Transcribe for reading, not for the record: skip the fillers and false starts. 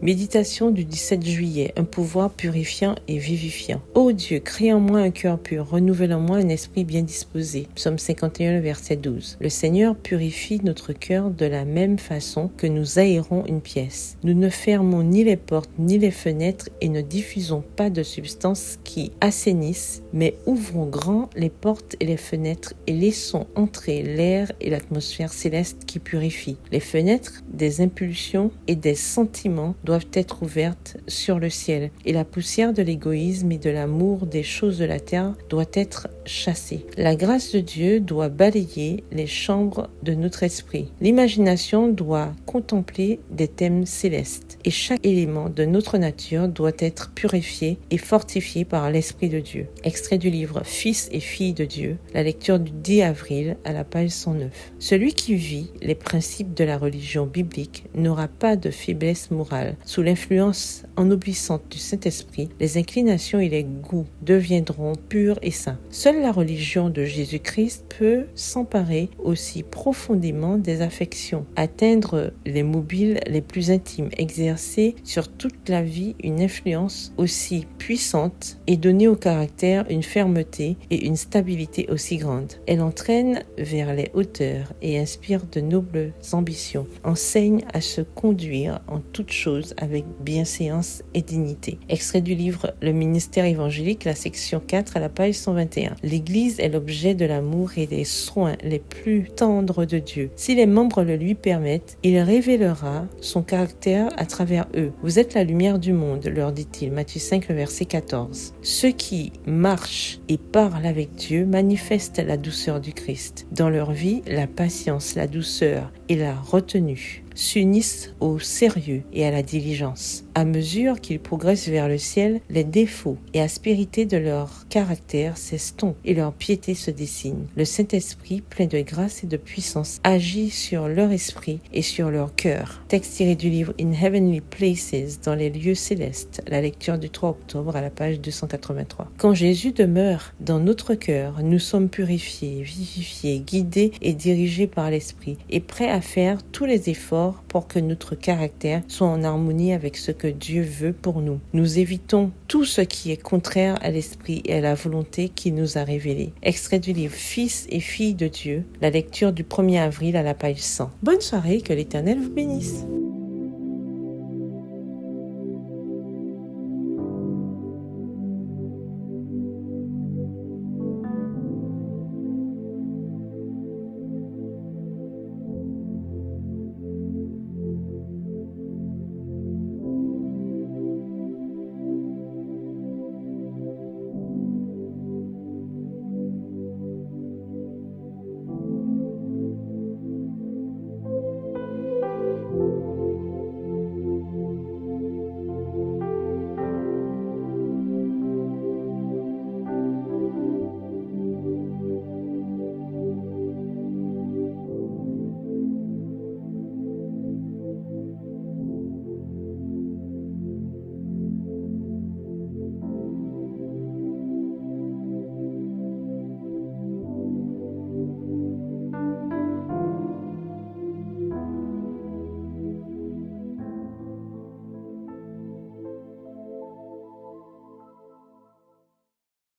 Méditation du 17 juillet, un pouvoir purifiant et vivifiant. Ô Dieu, crée en moi un cœur pur, renouvelle en moi un esprit bien disposé. Psaume 51, verset 12. Le Seigneur purifie notre cœur de la même façon que nous aérons une pièce. Nous ne fermons ni les portes ni les fenêtres et ne diffusons pas de substances qui assainissent, mais ouvrons grand les portes et les fenêtres et laissons entrer l'air et l'atmosphère céleste qui purifie. Les fenêtres des impulsions et des sentiments doivent être ouvertes sur le ciel et la poussière de l'égoïsme et de l'amour des choses de la terre doit être chassée. La grâce de Dieu doit balayer les chambres de notre esprit. L'imagination doit contempler des thèmes célestes et chaque élément de notre nature doit être purifié et fortifié par l'Esprit de Dieu. Extrait du livre Fils et filles de Dieu, la lecture du 10 avril à la page 109. Celui qui vit les principes de la religion biblique n'aura pas de faiblesse morale. Sous l'influence ennoblissante du Saint-Esprit, les inclinations et les goûts deviendront purs et saints. Seule la religion de Jésus-Christ peut s'emparer aussi profondément des affections, atteindre les mobiles les plus intimes, exercer sur toute la vie une influence aussi puissante et donner au caractère une fermeté et une stabilité aussi grande. Elle entraîne vers les hauteurs et inspire de nobles ambitions, enseigne à se conduire en toutes choses avec bienséance et dignité. Extrait du livre Le ministère évangélique, la section 4 à la page 121. L'Église est l'objet de l'amour et des soins les plus tendres de Dieu. Si les membres le lui permettent, il révélera son caractère à travers eux. Vous êtes la lumière du monde, leur dit-il, Matthieu 5, le verset 14. Ceux qui marchent et parlent avec Dieu manifestent la douceur du Christ. Dans leur vie, la patience, la douceur et la retenue s'unissent au sérieux et à la diligence. À mesure qu'ils progressent vers le ciel, les défauts et aspérités de leur caractère s'estompent et leur piété se dessine. Le Saint-Esprit, plein de grâce et de puissance, agit sur leur esprit et sur leur cœur. Texte tiré du livre In Heavenly Places, dans les lieux célestes, la lecture du 3 octobre à la page 283. Quand Jésus demeure dans notre cœur, nous sommes purifiés, vivifiés, guidés et dirigés par l'Esprit et prêts à faire tous les efforts pour que notre caractère soit en harmonie avec ce que Dieu veut pour nous. Nous évitons tout ce qui est contraire à l'esprit et à la volonté qu'il nous a révélé. Extrait du livre Fils et filles de Dieu, la lecture du 1er avril à la page 100. Bonne soirée, que l'Éternel vous bénisse.